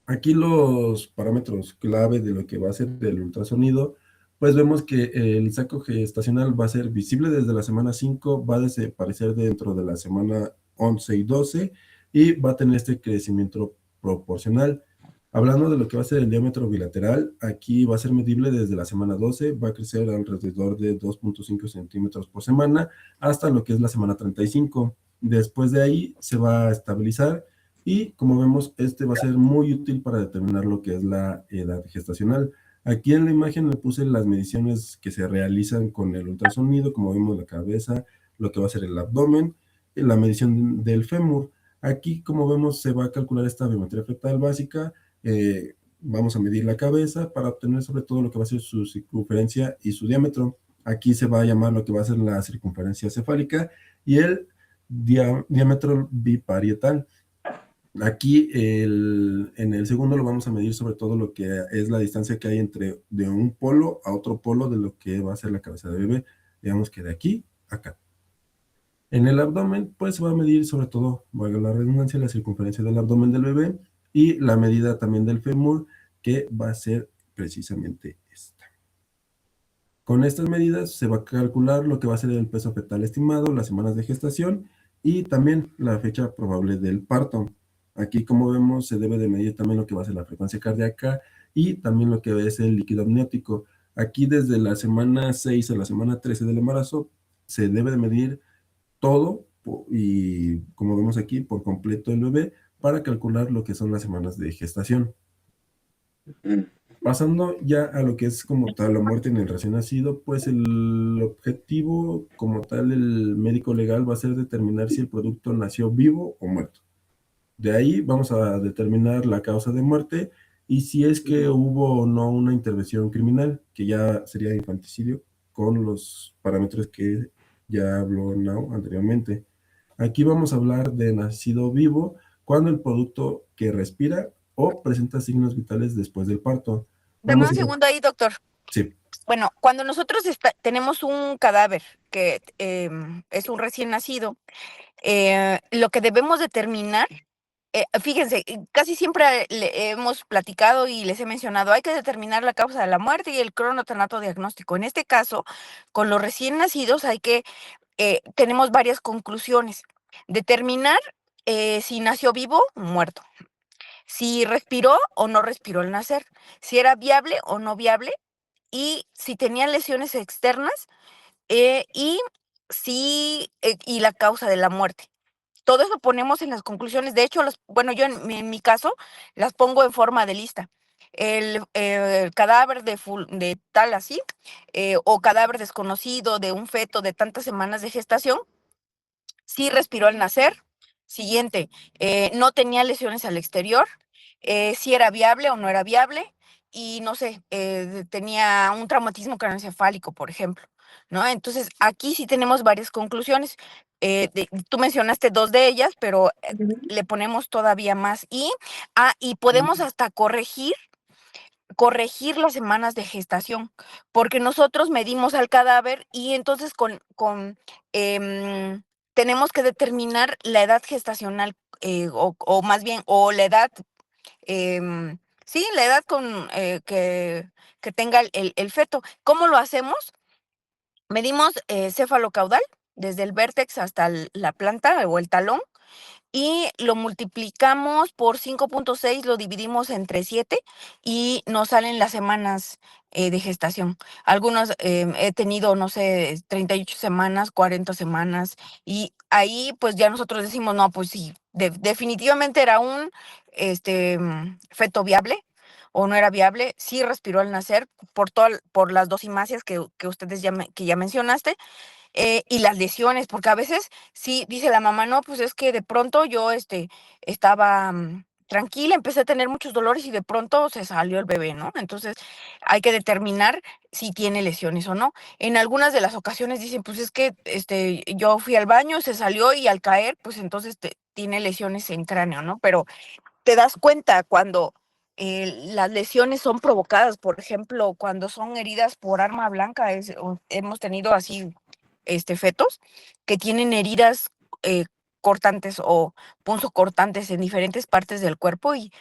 Speaker 3: Aquí los parámetros clave de lo que va a ser el ultrasonido, pues vemos que el saco gestacional va a ser visible desde la semana 5, va a desaparecer dentro de la semana 11 y 12 y va a tener este crecimiento proporcional. Hablando de lo que va a ser el diámetro bilateral, aquí va a ser medible desde la semana 12, va a crecer alrededor de 2.5 centímetros por semana hasta lo que es la semana 35. Después de ahí se va a estabilizar y como vemos, este va a ser muy útil para determinar lo que es la edad gestacional. Aquí en la imagen le puse las mediciones que se realizan con el ultrasonido, como vemos la cabeza, lo que va a ser el abdomen, y la medición del fémur. Aquí, como vemos, se va a calcular esta biometría fetal básica. Vamos a medir la cabeza para obtener sobre todo lo que va a ser su circunferencia y su diámetro. Aquí se va a llamar lo que va a ser la circunferencia cefálica y el diámetro biparietal. Aquí en el segundo lo vamos a medir sobre todo lo que es la distancia que hay entre de un polo a otro polo de lo que va a ser la cabeza de bebé. Digamos que de aquí a acá. En el abdomen, pues se va a medir sobre todo, valga la redundancia, la circunferencia del abdomen del bebé y la medida también del fémur, que va a ser precisamente esta. Con estas medidas se va a calcular lo que va a ser el peso fetal estimado, las semanas de gestación y también la fecha probable del parto. Aquí, como vemos, se debe de medir también lo que va a ser la frecuencia cardíaca y también lo que es el líquido amniótico. Aquí, desde la semana 6 a la semana 13 del embarazo, se debe de medir todo y, como vemos aquí, por completo el bebé para calcular lo que son las semanas de gestación. Pasando ya a lo que es como tal la muerte en el recién nacido, pues el objetivo como tal del médico legal va a ser determinar si el producto nació vivo o muerto. De ahí vamos a determinar la causa de muerte y si es que hubo o no una intervención criminal, que ya sería infanticidio, con los parámetros que ya habló Nao anteriormente. Aquí vamos a hablar de nacido vivo cuando el producto que respira o presenta signos vitales después del parto.
Speaker 5: Dame
Speaker 3: Vamos
Speaker 5: un
Speaker 3: a...
Speaker 5: segundo ahí, doctor.
Speaker 3: Sí,
Speaker 5: Bueno, cuando nosotros tenemos un cadáver que es un recién nacido, lo que debemos determinar, fíjense, casi siempre le hemos platicado y les he mencionado, hay que determinar la causa de la muerte y el cronotanato diagnóstico. En este caso, con los recién nacidos tenemos varias conclusiones. Determinar si nació vivo o muerto, si respiró o no respiró al nacer, si era viable o no viable y si tenía lesiones externas y y la causa de la muerte. Todo eso ponemos en las conclusiones. De hecho, bueno, yo en mi caso las pongo en forma de lista. El cadáver de tal así, o cadáver desconocido de un feto de tantas semanas de gestación, sí respiró al nacer. Siguiente, no tenía lesiones al exterior, si era viable o no era viable, y no sé, tenía un traumatismo craneoencefálico, por ejemplo, ¿no? Entonces, aquí sí tenemos varias conclusiones. Tú mencionaste 2 de ellas, pero le ponemos todavía más. Y podemos hasta corregir las semanas de gestación, porque nosotros medimos al cadáver y entonces tenemos que determinar la edad gestacional, o más bien, o la edad, sí, la edad que tenga el feto. ¿Cómo lo hacemos? Medimos céfalo-caudal, desde el vértex hasta la planta o el talón, y lo multiplicamos por 5.6, lo dividimos entre 7 y nos salen las semanas de gestación. Algunos he tenido, no sé, 38 semanas, 40 semanas, y ahí pues ya nosotros decimos, no, pues sí, definitivamente era un feto viable o no era viable, sí respiró al nacer por las dosimacias que ustedes que ya mencionaste, y las lesiones, porque a veces sí dice la mamá, no, pues es que de pronto yo estaba tranquila, empecé a tener muchos dolores y de pronto se salió el bebé, ¿no? Entonces hay que determinar si tiene lesiones o no. En algunas de las ocasiones dicen, pues es que yo fui al baño, se salió y al caer, pues entonces tiene lesiones en cráneo, ¿no? Pero te das cuenta cuando las lesiones son provocadas, por ejemplo, cuando son heridas por arma blanca, hemos tenido así fetos que tienen heridas cortantes o punzocortantes en diferentes partes del cuerpo y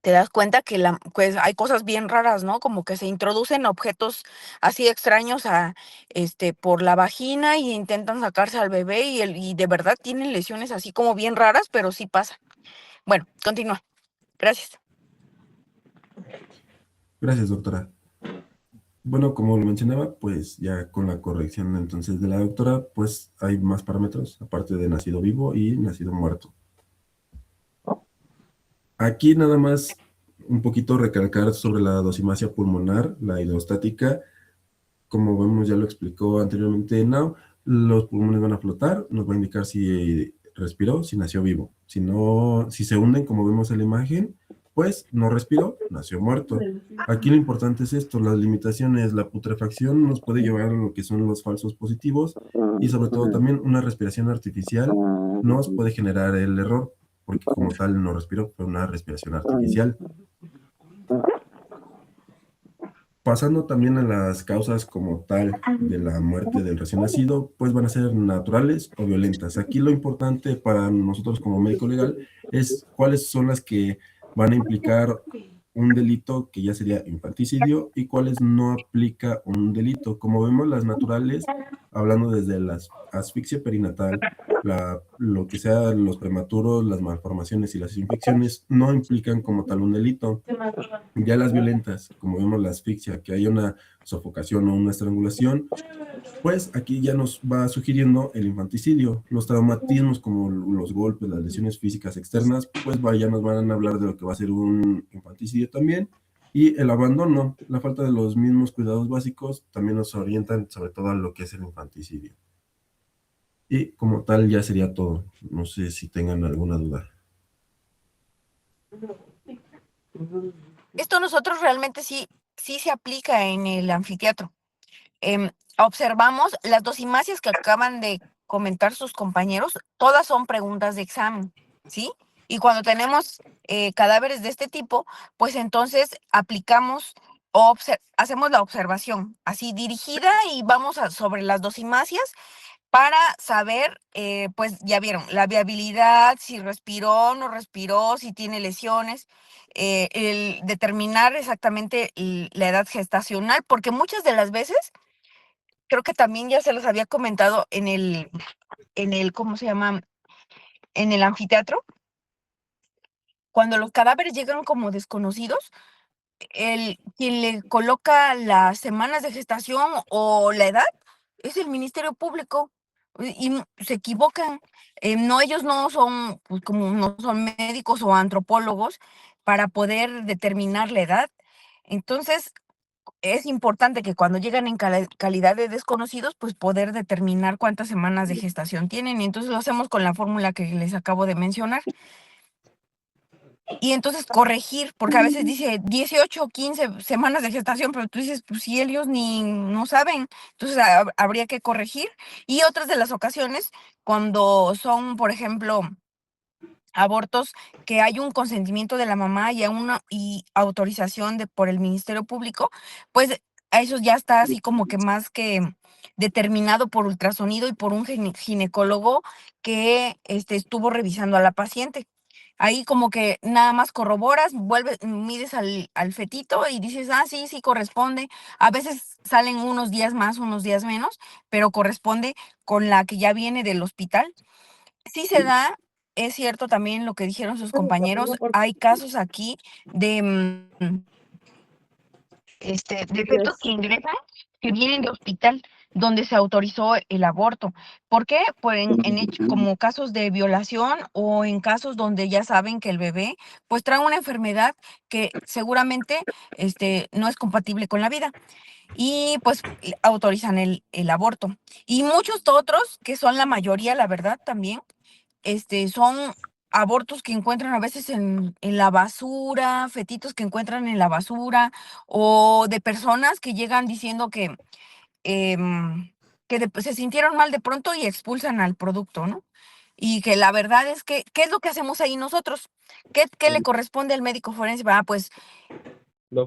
Speaker 5: te das cuenta que pues hay cosas bien raras, ¿no? Como que se introducen objetos así extraños por la vagina y intentan sacarse al bebé y de verdad tienen lesiones así como bien raras, pero sí pasa. Bueno, continúa. Gracias.
Speaker 3: gracias, doctora. Bueno, como lo mencionaba, pues ya con la corrección entonces de la doctora, pues hay más parámetros, aparte de nacido vivo y nacido muerto. Aquí nada más un poquito recalcar sobre la dosimasia pulmonar, la hidrostática. Como vemos, ya lo explicó anteriormente Nao, los pulmones van a flotar, nos va a indicar si respiró, si nació vivo. Si no, si se hunden, como vemos en la imagen, pues no respiró, nació muerto. Aquí lo importante es esto, las limitaciones, la putrefacción nos puede llevar a lo que son los falsos positivos y sobre todo también una respiración artificial nos puede generar el error, porque como tal no respiró, fue una respiración artificial. Pasando también a las causas como tal de la muerte del recién nacido, pues van a ser naturales o violentas. Aquí lo importante para nosotros como médico legal es cuáles son las que van a implicar un delito que ya sería infanticidio y cuáles no aplica un delito. Como vemos, las naturales, hablando desde la asfixia perinatal, lo que sea los prematuros, las malformaciones y las infecciones, no implican como tal un delito. Ya las violentas, como vemos la asfixia, que hay una sofocación o una estrangulación, pues aquí ya nos va sugiriendo el infanticidio. Los traumatismos como los golpes, las lesiones físicas externas, pues ya nos van a hablar de lo que va a ser un infanticidio también. Y el abandono, la falta de los mismos cuidados básicos, también nos orientan sobre todo a lo que es el infanticidio. Y como tal ya sería todo. No sé si tengan alguna duda.
Speaker 5: Esto nosotros realmente sí se aplica en el anfiteatro. Observamos las dosimacias que acaban de comentar sus compañeros, todas son preguntas de examen, ¿sí? Y cuando tenemos cadáveres de este tipo, pues entonces aplicamos o hacemos la observación así dirigida y vamos sobre las dosimacias para saber, pues ya vieron, la viabilidad, si respiró, no respiró, si tiene lesiones, el determinar exactamente la edad gestacional, porque muchas de las veces, creo que también ya se los había comentado ¿cómo se llama? En el anfiteatro, cuando los cadáveres llegan como desconocidos, quien le coloca las semanas de gestación o la edad es el Ministerio Público y se equivocan. No, ellos no son, pues, como no son médicos o antropólogos para poder determinar la edad. Entonces, es importante que cuando llegan en calidad de desconocidos, pues poder determinar cuántas semanas de gestación tienen. Y entonces lo hacemos con la fórmula que les acabo de mencionar. Y entonces corregir, porque a veces dice 18 o 15 semanas de gestación, pero tú dices, pues si ellos ni no saben, entonces habría que corregir. Y otras de las ocasiones, cuando son, por ejemplo, abortos que hay un consentimiento de la mamá y autorización por el Ministerio Público, pues a eso ya está así como que más que determinado por ultrasonido y por un ginecólogo que estuvo revisando a la paciente. Ahí como que nada más corroboras, mides al fetito y dices, ah, sí, sí corresponde. A veces salen unos días más, unos días menos, pero corresponde con la que ya viene del hospital. Sí se da, es cierto también lo que dijeron sus compañeros, hay casos aquí de, de fetos que ingresan, que vienen de hospital, donde se autorizó el aborto. ¿Por qué? Pues como casos de violación o en casos donde ya saben que el bebé pues trae una enfermedad que seguramente no es compatible con la vida y pues autorizan el aborto. Y muchos otros, que son la mayoría, la verdad, también, son abortos que encuentran a veces en la basura, fetitos que encuentran en la basura, o de personas que llegan diciendo em, que se sintieron mal de pronto y expulsan al producto, ¿no? Y que la verdad es que, ¿qué es lo que hacemos ahí nosotros? ¿Qué le corresponde al médico forense? Pues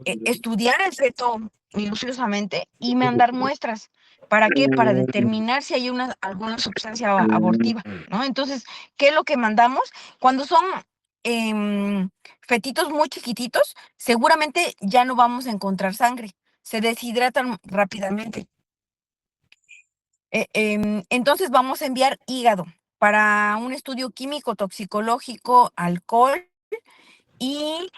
Speaker 5: estudiar el feto minuciosamente y mandar muestras. ¿Para qué? Para determinar si hay alguna sustancia abortiva, ¿no? Entonces, ¿qué es lo que mandamos? Cuando son fetitos muy chiquititos, seguramente ya no vamos a encontrar sangre, se deshidratan rápidamente. Entonces vamos a enviar hígado para un estudio químico, toxicológico, alcohol y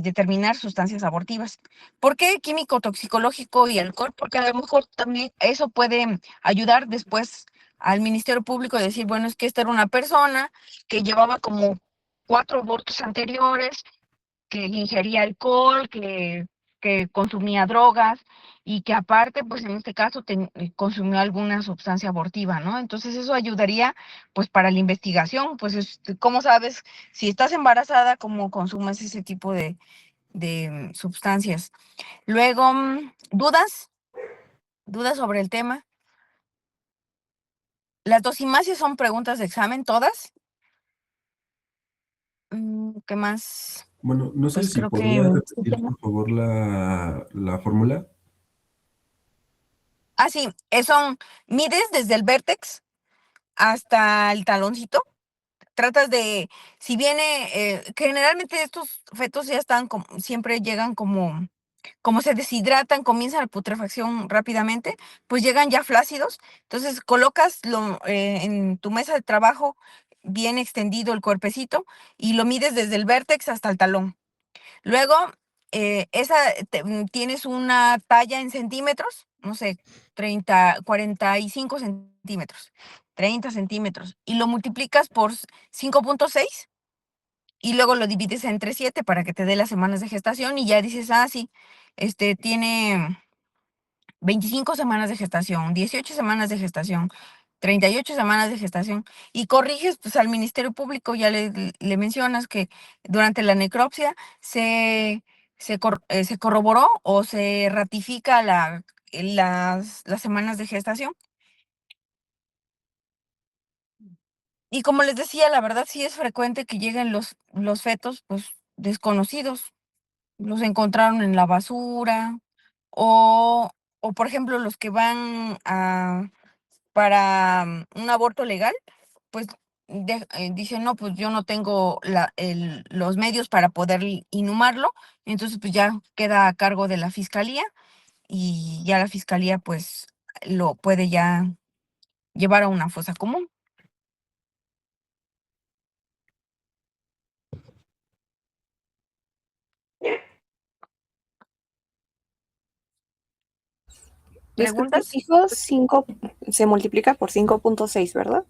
Speaker 5: determinar sustancias abortivas. ¿Por qué químico, toxicológico y alcohol? Porque a lo mejor también eso puede ayudar después al Ministerio Público a decir, bueno, es que esta era una persona que llevaba como 4 abortos anteriores, que ingería alcohol, que consumía drogas y que aparte, pues en este caso, consumió alguna sustancia abortiva, ¿no? Entonces eso ayudaría, pues para la investigación, pues ¿cómo sabes si estás embarazada, cómo consumes ese tipo de sustancias? Luego, ¿dudas sobre el tema? Las dosimacias son preguntas de examen, todas. ¿Qué más?
Speaker 3: Bueno, no sé
Speaker 5: Pues
Speaker 3: si
Speaker 5: creo
Speaker 3: podría
Speaker 5: que...
Speaker 3: repetir, por favor, la fórmula.
Speaker 5: Ah, sí, mides desde el vértex hasta el taloncito. Tratas si viene, generalmente estos fetos ya están, siempre llegan como se deshidratan, comienzan la putrefacción rápidamente, pues llegan ya flácidos. Entonces colocas en tu mesa de trabajo bien extendido el cuerpecito y lo mides desde el vértex hasta el talón. Luego, tienes una talla en centímetros, no sé, 45 centímetros, 30 centímetros, y lo multiplicas por 5.6 y luego lo divides entre 7 para que te dé las semanas de gestación y ya dices, sí, tiene 25 semanas de gestación, 18 semanas de gestación, 38 semanas de gestación, y corriges pues al Ministerio Público, ya le mencionas que durante la necropsia se corroboró o se ratifica las semanas de gestación. Y como les decía, la verdad sí es frecuente que lleguen los fetos pues desconocidos, los encontraron en la basura o, o por ejemplo los que van para un aborto legal, pues dicen, no, pues yo no tengo los medios para poder inhumarlo, entonces pues ya queda a cargo de la fiscalía y ya la fiscalía pues lo puede ya llevar a una fosa común.
Speaker 6: Y es que por
Speaker 5: ¿Preguntas?
Speaker 6: hijos 5 se multiplica por 5.6, ¿verdad?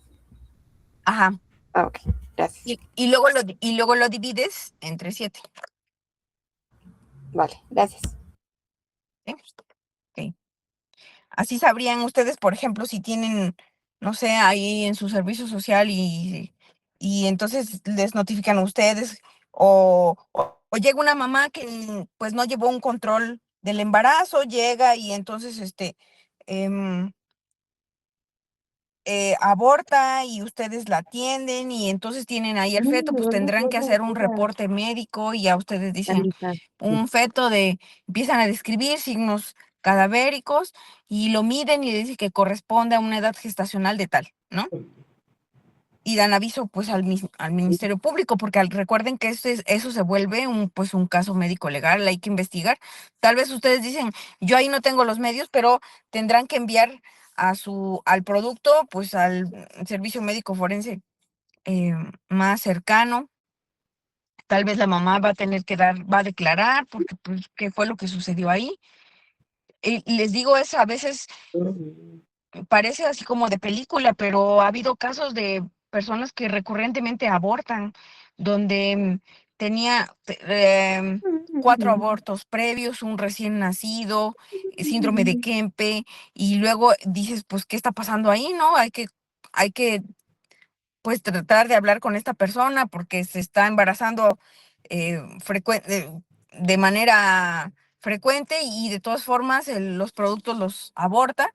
Speaker 5: Ajá.
Speaker 6: Ah, ok, gracias.
Speaker 5: Y luego lo divides entre 7.
Speaker 6: Vale, gracias.
Speaker 5: ¿Sí? Ok. Así sabrían ustedes, por ejemplo, si tienen, no sé, ahí en su servicio social y entonces les notifican a ustedes o llega una mamá que pues no llevó un control del embarazo, llega y entonces em, aborta y ustedes la atienden y entonces tienen ahí el feto, pues tendrán que hacer un reporte médico y ya ustedes dicen un feto empiezan a describir signos cadavéricos y lo miden y dicen que corresponde a una edad gestacional de tal, ¿no? Y dan aviso pues al Ministerio Público, porque recuerden que eso se vuelve pues un caso médico legal, hay que investigar. Tal vez ustedes dicen, yo ahí no tengo los medios, pero tendrán que enviar al producto, pues al servicio médico forense más cercano. Tal vez la mamá va a tener que va a declarar, porque pues, ¿qué fue lo que sucedió ahí? Y les digo, a veces parece así como de película, pero ha habido casos de personas que recurrentemente abortan, donde tenía 4 abortos previos, un recién nacido, síndrome de Kempe, y luego dices, pues, ¿qué está pasando ahí? ¿No? Hay que, pues, tratar de hablar con esta persona porque se está embarazando de manera frecuente y de todas formas los productos los aborta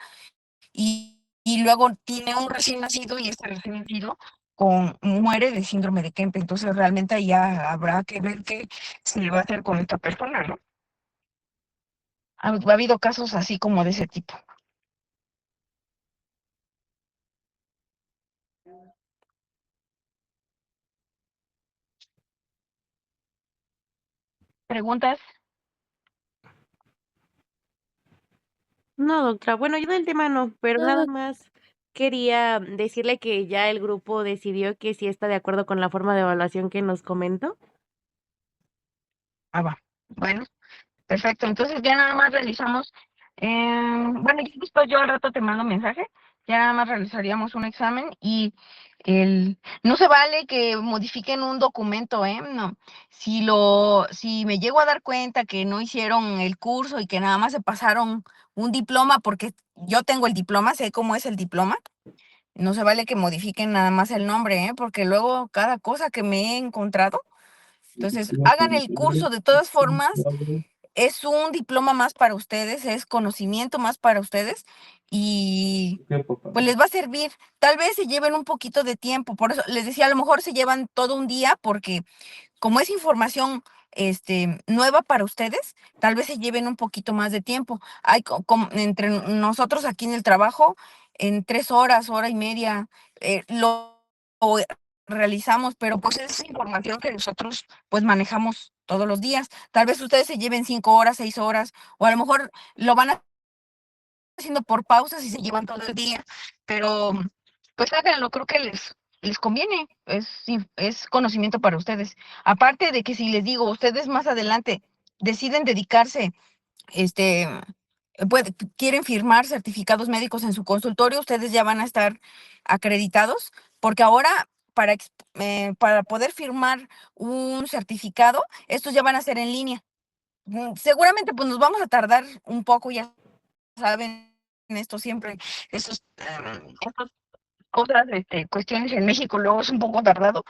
Speaker 5: y luego tiene un recién nacido y este recién nacido muere de síndrome de Kempe. Entonces realmente ahí ya habrá que ver qué se le va a hacer con esta persona, ¿no? Ha habido casos así como de ese tipo. ¿Preguntas?
Speaker 2: No, doctora. Bueno, yo del tema no, pero nada más quería decirle que ya el grupo decidió que sí está de acuerdo con la forma de evaluación que nos comentó.
Speaker 5: Va. Bueno, perfecto. Entonces ya nada más realizamos, bueno, y después yo al rato te mando mensaje, ya nada más realizaríamos un examen y no se vale que modifiquen un documento, no. Si me llego a dar cuenta que no hicieron el curso y que nada más se pasaron un diploma, porque yo tengo el diploma, sé cómo es el diploma, no se vale que modifiquen nada más el nombre, porque luego cada cosa que me he encontrado, entonces hagan el curso de todas formas. Es un diploma más para ustedes, es conocimiento más para ustedes y pues les va a servir. Tal vez se lleven un poquito de tiempo, por eso les decía, a lo mejor se llevan todo un día porque como es información nueva para ustedes, tal vez se lleven un poquito más de tiempo. Hay entre nosotros aquí en el trabajo, en 3 horas, hora y media, lo realizamos, pero pues es información que nosotros pues manejamos todos los días. Tal vez ustedes se lleven 5 horas, 6 horas, o a lo mejor lo van haciendo por pausas y se llevan todo el día, pero pues háganlo, creo que les conviene, es conocimiento para ustedes. Aparte de que si les digo, ustedes más adelante deciden dedicarse, este, quieren firmar certificados médicos en su consultorio, ustedes ya van a estar acreditados, porque ahora para poder firmar un certificado, estos ya van a ser en línea. Seguramente pues nos vamos a tardar un poco, ya saben, esto siempre, estas cosas, cuestiones en México luego es un poco tardado,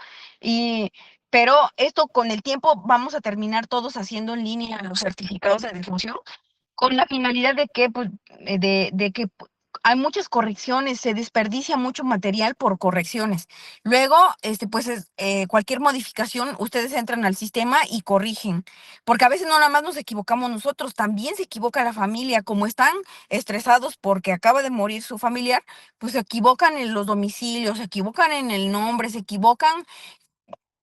Speaker 5: pero esto con el tiempo vamos a terminar todos haciendo en línea los certificados de defunción con la finalidad de que, pues, hay muchas correcciones, se desperdicia mucho material por correcciones. Luego, cualquier modificación, ustedes entran al sistema y corrigen, porque a veces no nada más nos equivocamos nosotros, también se equivoca la familia, como están estresados porque acaba de morir su familiar, pues se equivocan en los domicilios, se equivocan en el nombre, se equivocan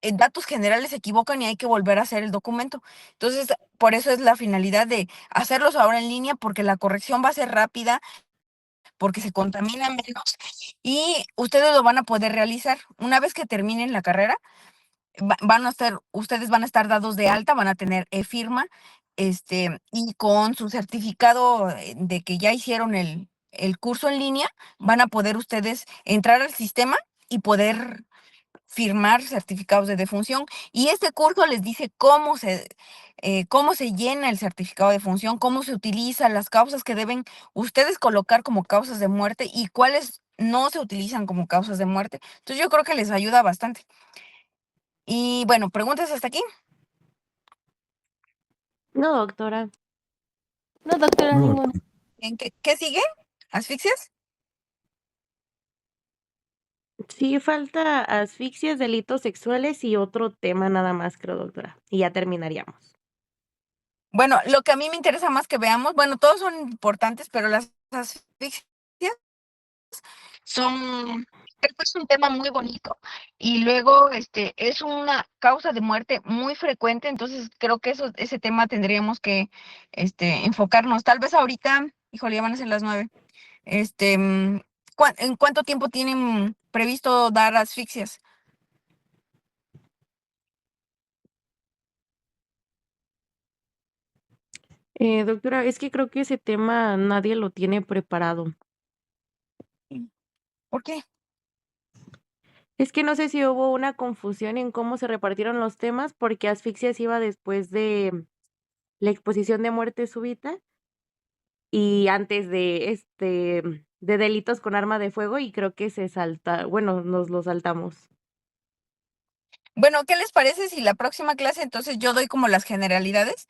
Speaker 5: en datos generales, se equivocan y hay que volver a hacer el documento. Entonces, por eso es la finalidad de hacerlos ahora en línea, porque la corrección va a ser rápida, porque se contamina menos y ustedes lo van a poder realizar. Una vez que terminen la carrera, ustedes van a estar dados de alta, van a tener e-firma, y con su certificado de que ya hicieron el curso en línea, van a poder ustedes entrar al sistema y poder firmar certificados de defunción. Y este curso les dice cómo se llena el certificado de defunción, cómo se utiliza, las causas que deben ustedes colocar como causas de muerte y cuáles no se utilizan como causas de muerte. Entonces yo creo que les ayuda bastante. Y bueno, preguntas hasta aquí.
Speaker 2: No, doctora.
Speaker 7: No, doctora,
Speaker 3: No,
Speaker 7: ninguna.
Speaker 5: ¿Qué sigue? ¿Asfixias?
Speaker 2: Sí, falta asfixias, delitos sexuales y otro tema nada más, creo, doctora. Y ya terminaríamos.
Speaker 5: Bueno, lo que a mí me interesa más que veamos, bueno, todos son importantes, pero las asfixias creo que es un tema muy bonito. Y luego, es una causa de muerte muy frecuente, entonces creo que ese tema tendríamos que, enfocarnos. Tal vez ahorita, híjole, ya van a ser las 9. ¿En cuánto tiempo tienen previsto dar asfixias?
Speaker 2: Doctora, es que creo que ese tema nadie lo tiene preparado.
Speaker 5: ¿Por qué?
Speaker 2: Es que no sé si hubo una confusión en cómo se repartieron los temas, porque asfixias iba después de la exposición de muerte súbita y antes de delitos con arma de fuego, y creo que bueno, nos lo saltamos.
Speaker 5: Bueno, ¿qué les parece si la próxima clase entonces yo doy como las generalidades?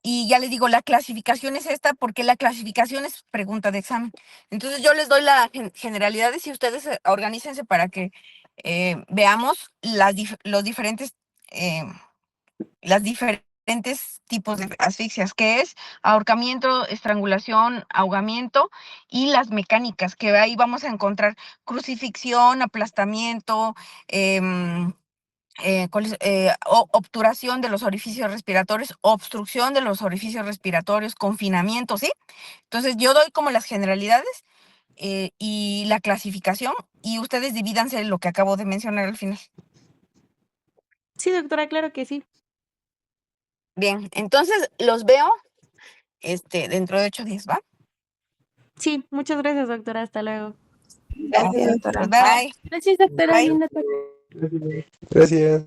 Speaker 5: Y ya les digo, la clasificación es esta porque la clasificación es pregunta de examen. Entonces yo les doy las generalidades y ustedes organícense para que veamos los diferentes, las diferentes tipos de asfixias, que es ahorcamiento, estrangulación, ahogamiento y las mecánicas, que ahí vamos a encontrar crucifixión, aplastamiento, obturación de los orificios respiratorios, obstrucción de los orificios respiratorios, confinamiento, ¿sí? Entonces yo doy como las generalidades y la clasificación y ustedes divídanse lo que acabo de mencionar al final.
Speaker 2: Sí, doctora, claro que sí.
Speaker 5: Bien, entonces los veo dentro de 8 días, ¿va?
Speaker 2: Sí, muchas gracias, doctora. Hasta luego.
Speaker 4: Gracias, doctora.
Speaker 5: Bye.
Speaker 7: Gracias, doctora.
Speaker 5: Bye.
Speaker 7: Linda tarde.
Speaker 8: Gracias.